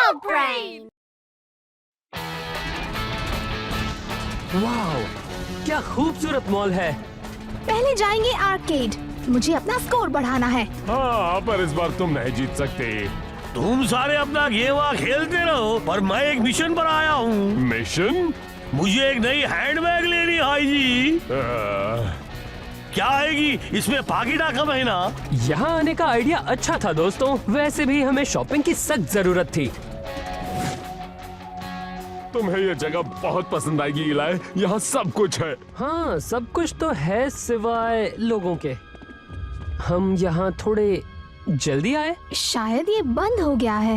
Dog Brain! वाह, क्या खूबसूरत मॉल है। पहले जाएंगे आर्केड। मुझे अपना स्कोर बढ़ाना है। हाँ, पर इस बार तुम नहीं जीत सकते। तुम सारे अपना गेम खेलते रहो, पर मैं एक मिशन पर आया हूँ। मिशन? मुझे एक नई हैंडबैग लेनी है भाई जी। क्या आएगी इसमें? पाकिटा का महीना। यहाँ आने का आइडिया अच्छा था दोस्तों। वैसे भी हमें शॉपिंग की सख्त जरूरत थी। तुम्हें ये जगह बहुत पसंद आएगी इलाय। यहाँ सब कुछ है। हाँ, सब कुछ तो है सिवाय लोगों के। हम यहाँ थोड़े जल्दी आए। शायद ये बंद हो गया है।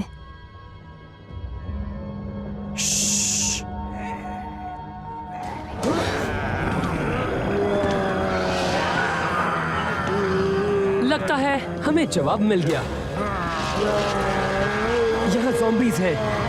लगता है हमें जवाब मिल गया। यहाँ ज़ॉम्बीज़ हैं।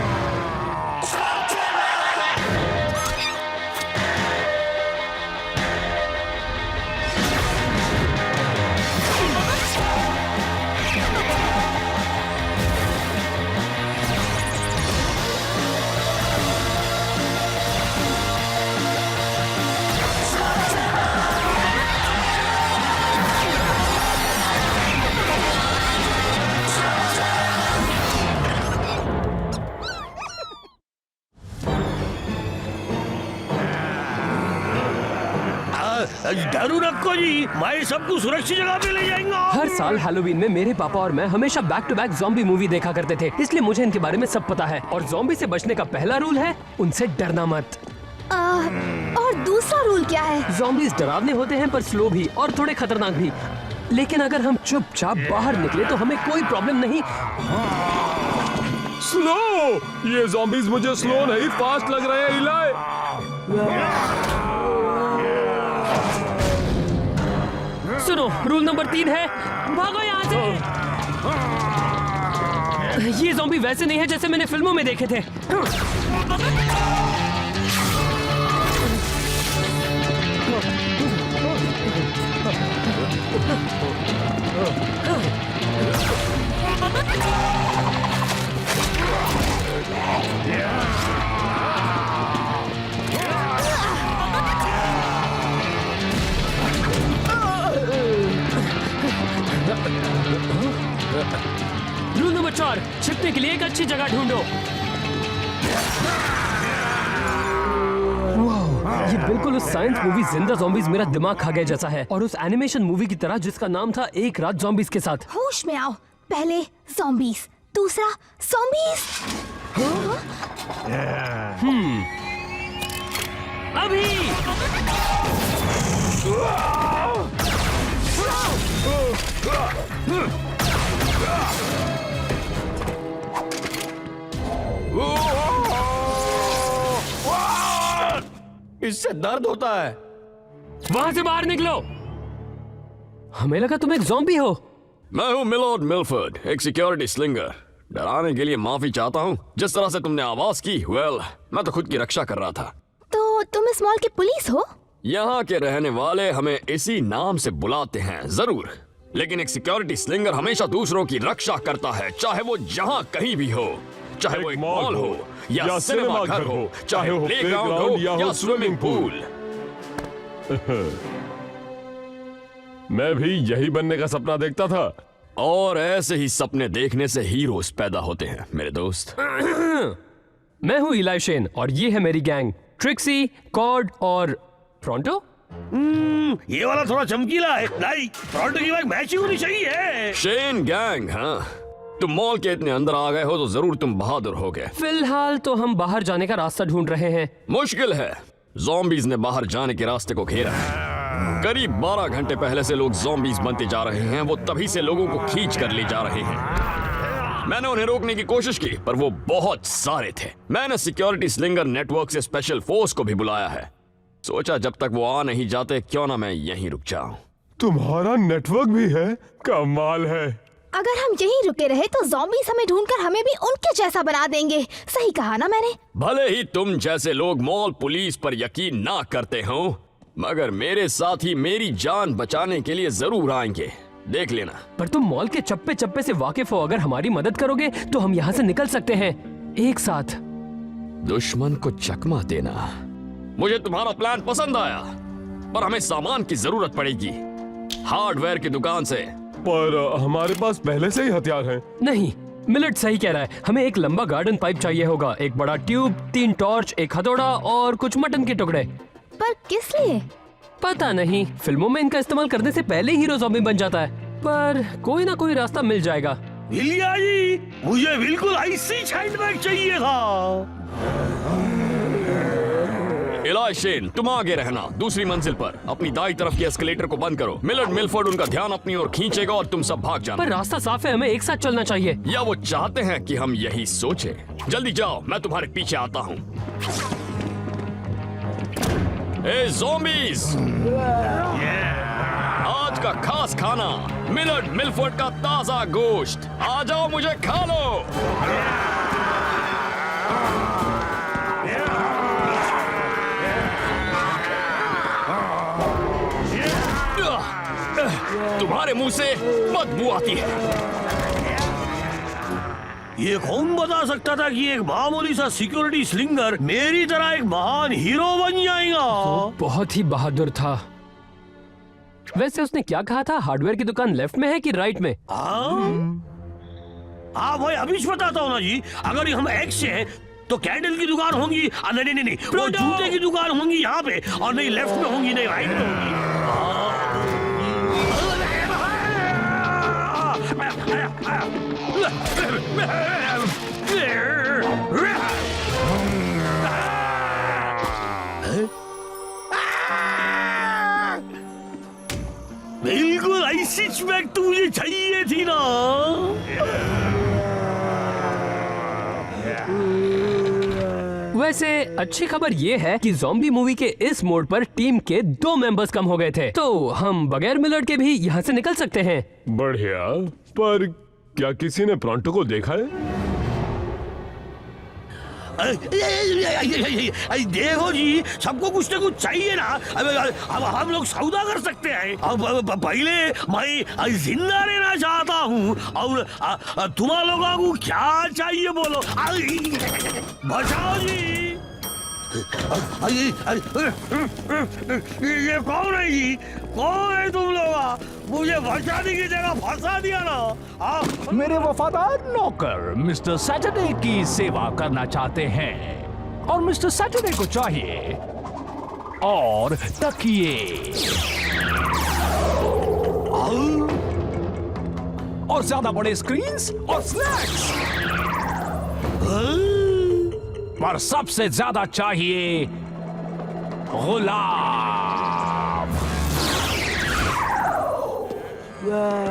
डरू रखो जी, मैं सबको सुरक्षित जगह पे ले जाएंगा। हर साल हैलोवीन में मेरे पापा और मैं हमेशा back to back zombie movie देखा करते थे, इसलिए मुझे इनके बारे में सब पता है। और ज़ॉम्बी से बचने का पहला रूल है उनसे डरना मत। और दूसरा रूल क्या है? ज़ॉम्बीज़ डरावने होते हैं पर स्लो भी और थोड़े खतरनाक भी। लेकिन अगर हम चुपचाप बाहर निकले तो हमें कोई प्रॉब्लम नहीं। स्लो? ये ज़ॉम्बीज़ मुझे स्लो नहीं फास्ट लग रहे हैं इलाय। सुनो, रूल नंबर 3 है भागो यहाँ से। ये ज़ॉम्बी वैसे नहीं है जैसे मैंने फिल्मों में देखे थे। रूल नंबर 4, छिपने के लिए एक अच्छी जगह ढूंढो। ये बिल्कुल उस साइंस मूवी जिंदा ज़ॉम्बीज़ मेरा दिमाग खा गया जैसा है, और उस एनिमेशन मूवी की तरह जिसका नाम था एक रात ज़ॉम्बीज़ के साथ। होश में आओ। पहले ज़ॉम्बीज़, दूसरा ज़ॉम्बीज़। अभी इससे दर्द होता है। वहां से बाहर निकलो। हमें लगा तुम एक ज़ॉम्बी हो। मैं हूँ मिलॉर्ड मिलफर्ड, एक सिक्योरिटी स्लिंगर। डराने के लिए माफी चाहता हूँ। जिस तरह से तुमने आवाज की, मैं तो खुद की रक्षा कर रहा था। तो तुम इस मॉल के पुलिस हो? यहाँ के रहने वाले हमें इसी नाम से बुलाते हैं। जरूर, लेकिन एक सिक्योरिटी स्लिंगर हमेशा दूसरों की रक्षा करता है, चाहे वो जहाँ कहीं भी हो। चाहे वो एक मॉल हो या सिनेमा घर हो, चाहे वो प्लेग्राउंड हो या स्विमिंग पूल। मैं भी यही बनने का सपना देखता था। और ऐसे ही सपने देखने से हीरोज पैदा होते हैं मेरे दोस्त। मैं हूँ इलाई शेन और ये है मेरी गैंग, ट्रिक्सी, कॉर्ड और फ्रॉन्टो। ये वाला थोड़ा चमकीला है। नहीं, फ्रॉन्टो की बाइक मैचिंग होनी चाहिए। शेन गैंग, हाँ। तुम मॉल के इतने अंदर आ गए हो तो जरूर तुम बहादुर हो गए। फिलहाल तो हम बाहर जाने का रास्ता ढूंढ रहे हैं। मुश्किल है। ज़ॉम्बीज़ ने बाहर जाने के रास्ते को घेरा है। करीब 12 घंटे पहले से लोग ज़ॉम्बीज़ बनते जा रहे हैं। वो तभी से लोगों को खींच कर ले जा रहे हैं। मैंने उन्हें रोकने की कोशिश की, पर वो बहुत सारे थे। मैंने सिक्योरिटी स्लिंगर नेटवर्क से स्पेशल फोर्स को भी बुलाया है। सोचा जब तक वो आ नहीं जाते, क्यों ना मैं यहीं रुक जाऊं। तुम्हारा नेटवर्क भी है? कमाल है। अगर हम यहीं रुके रहे तो ज़ॉम्बीज़ हमें ढूंढकर हमें भी उनके जैसा बना देंगे। सही कहा ना मैंने? भले ही तुम जैसे लोग मॉल पुलिस पर यकीन ना करते हो, मगर मेरे साथी मेरी जान बचाने के लिए जरूर आएंगे। देख लेना। पर तुम मॉल के चप्पे चप्पे से वाकिफ हो। अगर हमारी मदद करोगे तो हम यहाँ से निकल सकते हैं। एक साथ। दुश्मन को चकमा देना। मुझे तुम्हारा प्लान पसंद आया, पर हमें सामान की जरूरत पड़ेगी हार्डवेयर की दुकान से। पर हमारे पास पहले से ही हथियार हैं। नहीं, मिलट सही कह रहा है। हमें एक लंबा गार्डन पाइप चाहिए होगा, एक बड़ा ट्यूब, 3 टॉर्च, एक हथौड़ा और कुछ मटन के टुकड़े। पर किस लिए? पता नहीं, फिल्मों में इनका इस्तेमाल करने से पहले हीरो ज़ॉम्बी बन जाता है, पर कोई ना कोई रास्ता मिल जाएगा। इलिया जी, मुझे बिल्कुल ऐसी हैंडबैग चाहिए था। इलाई शेन, तुम आगे रहना। दूसरी मंजिल पर अपनी दाई तरफ के एस्केलेटर को बंद करो। मिलर्ड मिलफोर्ड उनका ध्यान अपनी ओर खींचेगा और तुम सब भाग जाना। पर रास्ता साफ है, हमें एक साथ चलना चाहिए। या वो चाहते हैं कि हम यही सोचें? जल्दी जाओ, मैं तुम्हारे पीछे आता हूँ। ए ज़ॉम्बीज़, आज का खास खाना मिलर्ड मिलफोर्ड का ताजा गोश्त। आ जाओ, मुझे खा लो। तुम्हारे मुंह से बदबू आती है। ये कौन बता सकता था कि एक मामूली सा सिक्योरिटी स्लिंगर मेरी तरह एक महान हीरो बन जाएगा। बहुत ही बहादुर था। वैसे उसने क्या कहा था, हार्डवेयर की दुकान लेफ्ट में है कि राइट में? हाँ भाई, अभी बताता हूँ ना जी। अगर हम एक्स से हैं तो कैंडल की दुकान होंगी। नहीं, वो जूते की दुकान होंगी यहाँ पे, और नहीं लेफ्ट में होंगी, नहीं राइट में होंगी। बिल्कुल ऐसी बैग तो मुझे चाहिए थी ना। वैसे अच्छी खबर ये है कि ज़ॉम्बी मूवी के इस मोड पर टीम के 2 मेंबर्स कम हो गए थे, तो हम बगैर मिलर्ड के भी यहाँ से निकल सकते हैं। बढ़िया, पर क्या किसी ने प्रॉन्टो को देखा है? देखो जी, सबको कुछ ना कुछ चाहिए ना। अब हम लोग सौदा कर सकते हैं। अब पहले मैं जिंदा रहना चाहता हूँ, और तुम लोगों को क्या चाहिए बोलो। बचाओ जी। ये कौन है जी? कौन है तुम लोग? मुझे बचाने की जगह फंसा दिया ना। मेरे वफादार नौकर मिस्टर सैटरडे की सेवा करना चाहते हैं, और मिस्टर सैटरडे को चाहिए और तकिए और ज्यादा बड़े स्क्रीन्स और स्नैक्स, पर सबसे ज्यादा चाहिए गुलाम।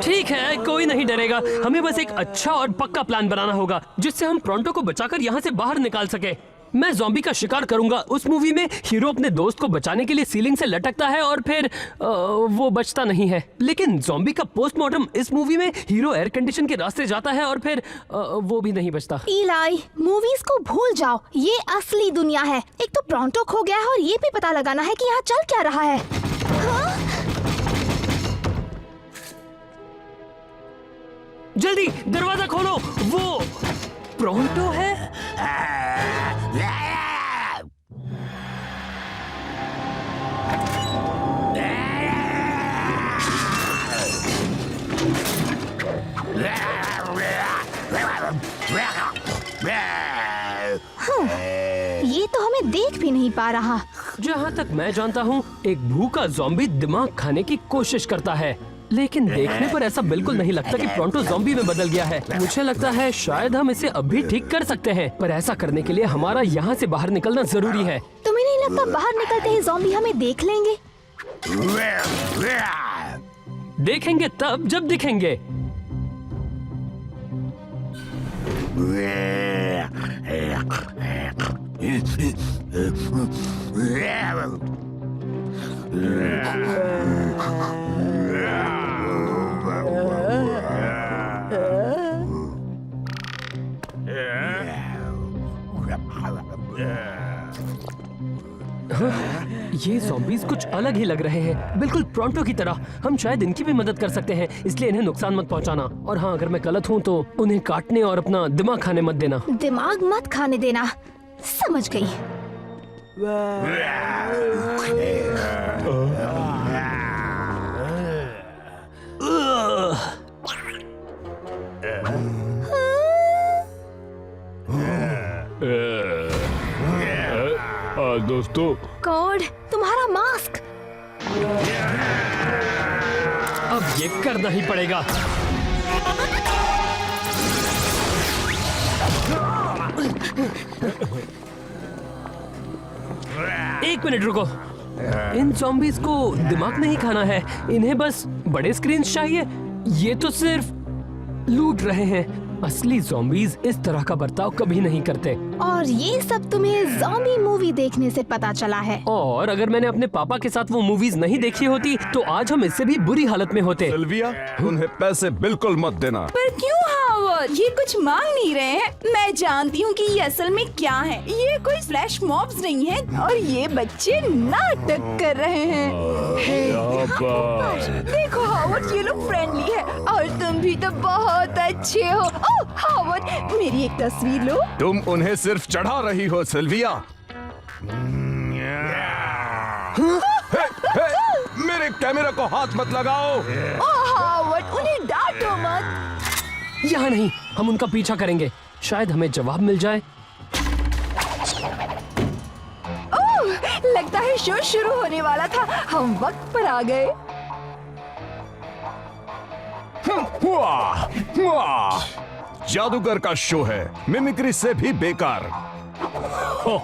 ठीक है, कोई नहीं डरेगा। हमें बस एक अच्छा और पक्का प्लान बनाना होगा जिससे हम प्रॉन्टो को बचाकर यहाँ से बाहर निकाल सके। मैं ज़ॉम्बी का शिकार करूंगा। उस मूवी में हीरो अपने दोस्त को बचाने के लिए सीलिंग से लटकता है और फिर वो बचता नहीं है, लेकिन ज़ॉम्बी का पोस्टमार्टम इस मूवी में हीरो एयर कंडीशन के रास्ते जाता है और फिर वो भी नहीं बचता। इलाई, मूवीज को भूल जाओ, ये असली दुनिया है। एक तो प्रॉन्टो खो गया है और ये भी पता लगाना है कि यहाँ चल क्या रहा है। हाँ? जल्दी दरवाजा खोलो, वो प्रॉन्टो है। ये तो हमें देख भी नहीं पा रहा। जहाँ तक मैं जानता हूँ, एक भूखा ज़ॉम्बी दिमाग खाने की कोशिश करता है, लेकिन देखने पर ऐसा बिल्कुल नहीं लगता कि प्रॉन्टो ज़ॉम्बी में बदल गया है। मुझे लगता है शायद हम इसे अभी ठीक कर सकते हैं, पर ऐसा करने के लिए हमारा यहाँ से बाहर निकलना जरूरी है। तुम्हें नहीं लगता बाहर निकलते ही ज़ॉम्बी हमें देख लेंगे? देखेंगे तब जब दिखेंगे। ये zombies कुछ अलग ही लग रहे हैं, बिल्कुल प्रोंटो की तरह। हम शायद इनकी भी मदद कर सकते हैं, इसलिए इन्हें नुकसान मत पहुंचाना। और हाँ, अगर मैं गलत हूँ तो उन्हें काटने और अपना दिमाग खाने मत देना। दिमाग मत खाने देना, समझ गई। दोस्तों, कॉड, तुम्हारा मास्क। अब ये करना ही पड़ेगा। एक मिनट रुको। इन zombies को दिमाग नहीं खाना है, इन्हें बस बड़े स्क्रीन चाहिए। ये तो सिर्फ लूट रहे हैं। असली zombies इस तरह का बर्ताव कभी नहीं करते। और ये सब तुम्हें ज़ॉम्बी मूवी देखने से पता चला है। और अगर मैंने अपने पापा के साथ वो मूवीज नहीं देखी होती तो आज हम इससे भी बुरी हालत में होते। सिल्विया, उन्हें पैसे बिल्कुल मत देना। पर क्यों हावर्ड? ये कुछ मांग नहीं रहे हैं। मैं जानती हूँ कि ये असल में क्या है। ये कोई फ्लैश मॉब्स नहीं है और ये बच्चे नाटक कर रहे हैं। देखो हावर्ड, ये लोग फ्रेंडली है और तुम भी तो बहुत अच्छे हो। ओह हावर्ड, मेरी एक तस्वीर लो। तुम उन्हें सिर्फ चढ़ा रही हो सिल्विया। हे, मेरे कैमरा को हाथ मत लगाओ। ओह हावर्ड, उन्हें डांटो मत। यहाँ नहीं, हम उनका पीछा करेंगे, शायद हमें जवाब मिल जाए। ओह, लगता है शो शुरू होने वाला था। हम वक्त पर आ गए। वाह, वाह, जादूगर का शो है, मिमिक्री से भी बेकार। हो,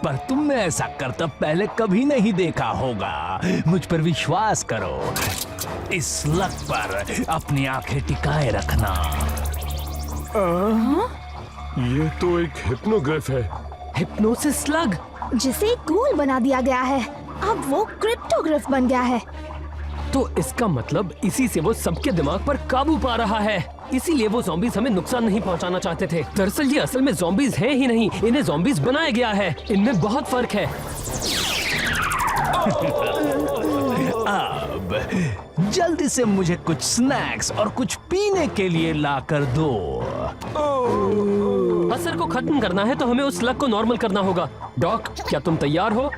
पर तुमने ऐसा करतब पहले कभी नहीं देखा होगा। मुझ पर विश्वास करो। इस लग पर अपनी आंखें टिकाए रखना। ये तो एक हिप्नोग्राफ है। हिप्नोसिस स्लग, जिसे कूल बना दिया गया है। अब वो क्रिप्टोग्राफ बन गया है। तो इसका मतलब इसी से वो सबके दिमाग पर काबू पा रहा है। इसीलिए वो zombies हमें नुकसान नहीं पहुंचाना चाहते थे। दरअसल ये असल में zombies हैं ही नहीं, इन्हें zombies बनाया गया है। इनमें बहुत फर्क है। अब जल्दी से मुझे कुछ स्नैक्स और कुछ पीने के लिए ला कर दो। असर को खत्म करना है तो हमें उस स्लग को नॉर्मल करना होगा। डॉक, क्या तुम तैयार हो?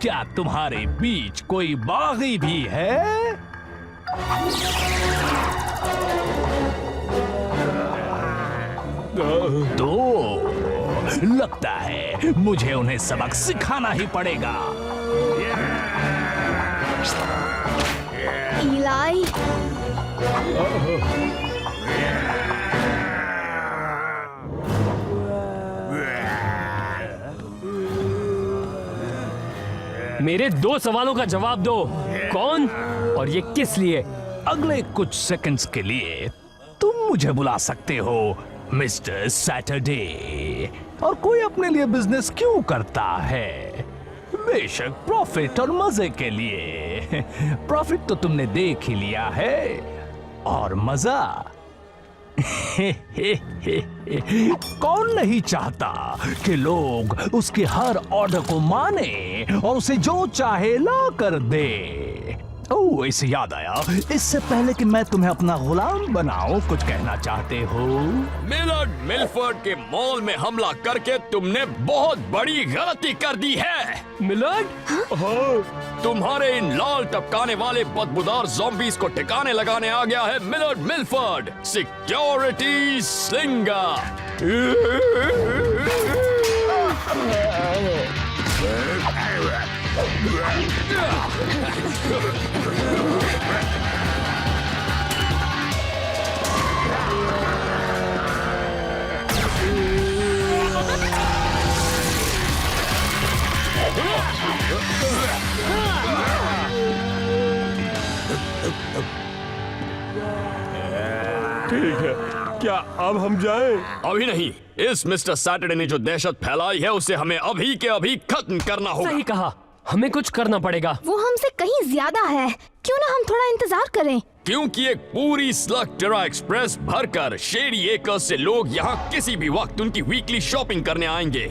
क्या तुम्हारे बीच कोई बागी भी है? तो लगता है मुझे उन्हें सबक सिखाना ही पड़ेगा। इलाई, मेरे 2 सवालों का जवाब दो। कौन और ये किस लिए? अगले कुछ सेकंड्स के लिए तुम मुझे बुला सकते हो मिस्टर सैटरडे। और कोई अपने लिए बिजनेस क्यों करता है? बेशक प्रॉफिट और मजे के लिए। प्रॉफिट तो तुमने देख ही लिया है, और मजा कौन नहीं चाहता कि लोग उसके हर ऑर्डर को माने और उसे जो चाहे ला कर दे। ओह, इससे याद आया, इससे पहले कि मैं तुम्हें अपना गुलाम बनाऊं, कुछ कहना चाहते हो? मिलर्ड मिलफर्ड के मॉल में हमला करके तुमने बहुत बड़ी गलती कर दी है। मिलर्ड, तुम्हारे इन लाल टपकाने वाले बदबूदार zombies को ठिकाने लगाने आ गया है मिलर्ड मिलफर्ड, सिक्योरिटी स्लिंगर। ठीक है, क्या अब हम जाएं? अभी नहीं, इस मिस्टर सैटरडे ने जो दहशत फैलाई है उसे हमें अभी के अभी खत्म करना होगा। सही कहा। हमें कुछ करना पड़ेगा। वो हमसे कहीं ज्यादा है, क्यों ना हम थोड़ा इंतजार करें। क्योंकि एक पूरी स्लग टेरा एक्सप्रेस भरकर शेरी एकर्स से लोग यहाँ किसी भी वक्त उनकी वीकली शॉपिंग करने आएंगे।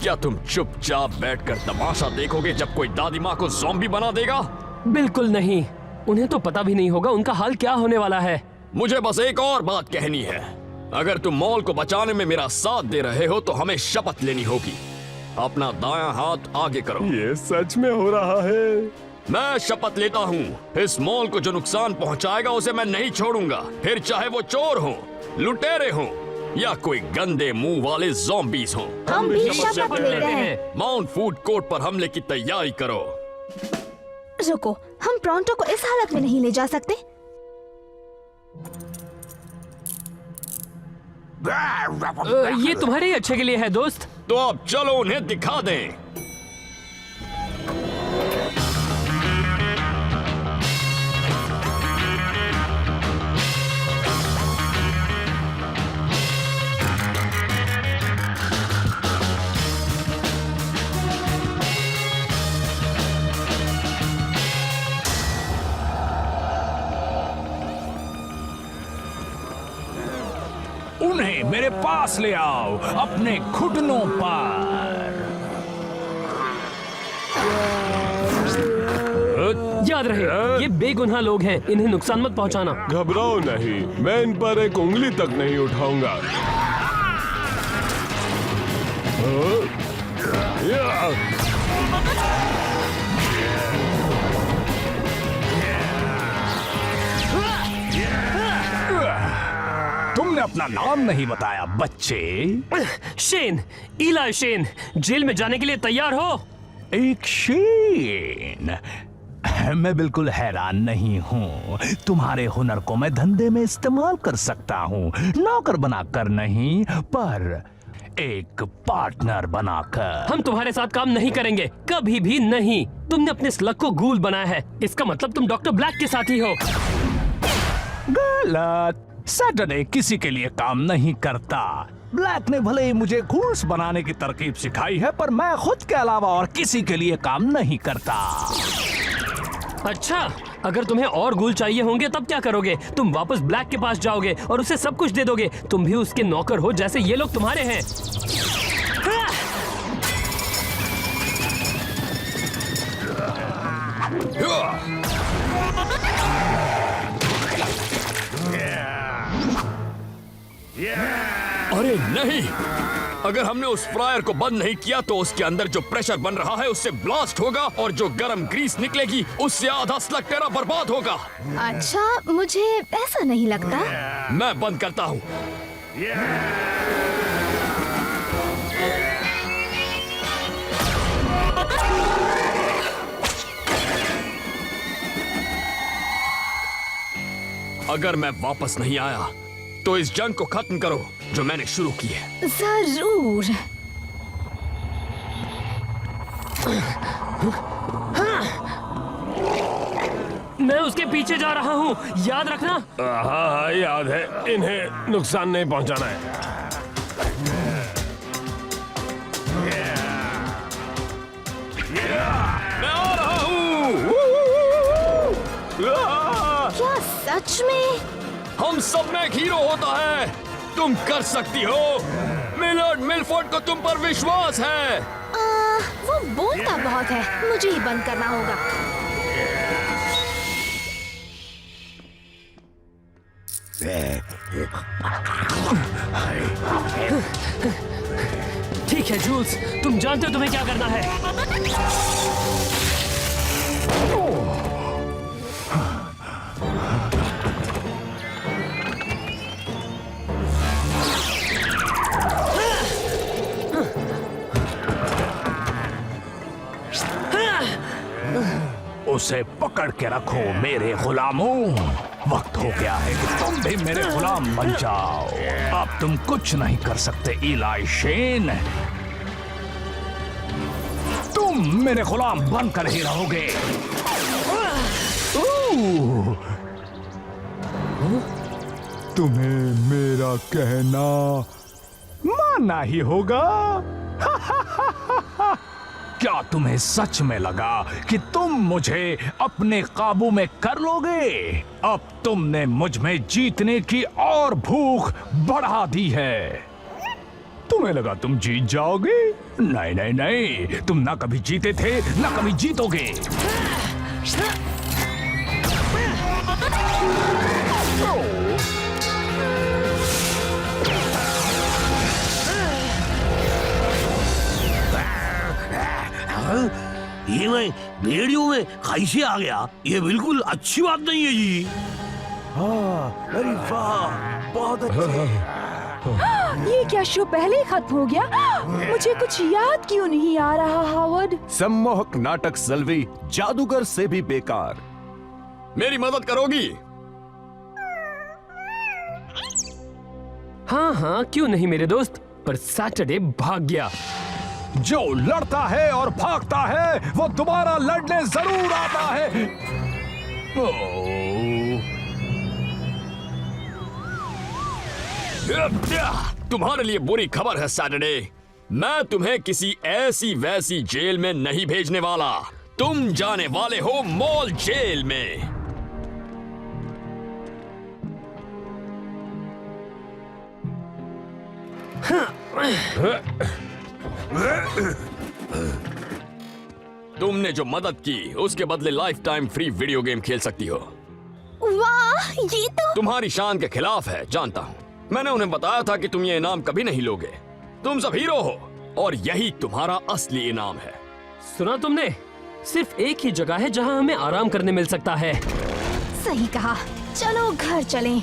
क्या तुम चुपचाप बैठकर तमाशा देखोगे जब कोई दादी माँ को ज़ॉम्बी बना देगा? बिल्कुल नहीं, उन्हें तो पता भी नहीं होगा उनका हाल क्या होने वाला है। मुझे बस एक और बात कहनी है। अगर तुम मॉल को बचाने में मेरा साथ दे रहे हो तो हमें शपथ लेनी होगी। अपना दायां हाथ आगे करो। ये सच में हो रहा है। मैं शपथ लेता हूँ, इस मॉल को जो नुकसान पहुँचाएगा उसे मैं नहीं छोड़ूंगा, फिर चाहे वो चोर हो, लुटेरे हो या कोई गंदे मुंह वाले ज़ॉम्बीज़ हो। हम भी शपथ लेते हैं। माउंट फूड कोर्ट पर हमले की तैयारी करो। रुको, हम प्रोंटो को इस हालत में नहीं ले जा सकते। ये तुम्हारे ही अच्छे के लिए है दोस्त। तो अब चलो उन्हें दिखा दें। उन्हें मेरे पास ले आओ, अपने घुटनों पर। याद रहे, ये बेगुनाह लोग हैं, इन्हें नुकसान मत पहुंचाना। घबराओ नहीं, मैं इन पर एक उंगली तक नहीं उठाऊंगा। तुमने अपना नाम नहीं बताया बच्चे। शेन, इलाई शेन, जेल में जाने के लिए तैयार हो? एक शेन? मैं बिल्कुल हैरान नहीं हूँ। तुम्हारे हुनर को मैं धंधे में इस्तेमाल कर सकता हूँ, नौकर बनाकर नहीं, पर एक पार्टनर बनाकर। हम तुम्हारे साथ काम नहीं करेंगे, कभी भी नहीं। तुमने अपने स्लग को गूल बनाया है, इसका मतलब तुम डॉक्टर ब्लैक के साथ ही हो। गलत। सैटरडे किसी के लिए काम नहीं करता। ब्लैक ने भले ही मुझे घूस बनाने की तरकीब सिखाई है, पर मैं खुद के अलावा और किसी के लिए काम नहीं करता। अच्छा, अगर तुम्हें और गूल चाहिए होंगे तब क्या करोगे? तुम वापस ब्लैक के पास जाओगे और उसे सब कुछ दे दोगे। तुम भी उसके नौकर हो जैसे ये लोग तुम्हारे हैं। अरे नहीं, अगर हमने उस फ्रायर को बंद नहीं किया तो उसके अंदर जो प्रेशर बन रहा है उससे ब्लास्ट होगा और जो गर्म ग्रीस निकलेगी उससे आधा स्लग टेरा बर्बाद होगा। अच्छा, मुझे ऐसा नहीं लगता। मैं बंद करता हूँ। अगर मैं वापस नहीं आया तो इस जंग को खत्म करो जो मैंने शुरू की है। जरूर। मैं उसके पीछे जा रहा हूँ, याद रखना। हाँ, याद है। इन्हें नुकसान नहीं पहुंचाना है। मैं आ रहा हूँ। क्या सच में? हम सब में एक हीरो होता है। तुम कर सकती हो। मिलर्ड मिलफोर्ड को तुम पर विश्वास है। वो बोलता बहुत है, मुझे ही बंद करना होगा। ठीक है जूल्स, तुम जानते हो तुम्हें क्या करना है। उसे पकड़ के रखो मेरे गुलामों। वक्त हो गया है कि तुम भी मेरे गुलाम बन जाओ। अब तुम कुछ नहीं कर सकते इलाई शेन। तुम मेरे गुलाम बनकर ही रहोगे। तुम्हें मेरा कहना मानना ही होगा। क्या तुम्हें सच में लगा कि तुम मुझे अपने काबू में कर लोगे? अब तुमने मुझ में जीतने की और भूख बढ़ा दी है। तुम्हें लगा तुम जीत जाओगे? नहीं नहीं नहीं, तुम ना कभी जीते थे ना कभी जीतोगे। ये मैं भेड़ियों में कैसे आ गया? ये बिल्कुल अच्छी बात नहीं है जी। अरे वाह, बहुत अच्छा। ये क्या शो पहले ही खत्म हो गया? मुझे कुछ याद क्यों नहीं आ रहा हावर्ड? सम्मोहक नाटक सल्वी, जादूगर से भी बेकार। मेरी मदद करोगी? हाँ हाँ, क्यों नहीं मेरे दोस्त। पर सैटरडे भाग गया। जो लड़ता है और भागता है वो दोबारा लड़ने जरूर आता है। तुम्हारे लिए बुरी खबर है सैटरडे। मैं तुम्हें किसी ऐसी वैसी जेल में नहीं भेजने वाला। तुम जाने वाले हो मॉल जेल में। तुमने जो मदद की उसके बदले life time free video game खेल सकती हो। वाह, ये तो तुम्हारी शान के खिलाफ है, जानता हूँ। मैंने उन्हें बताया था कि तुम ये इनाम कभी नहीं लोगे। तुम सब हीरो हो और यही तुम्हारा असली इनाम है। सुना तुमने? सिर्फ एक ही जगह है जहाँ हमें आराम करने मिल सकता है। सही कहा। चलो घर चलें।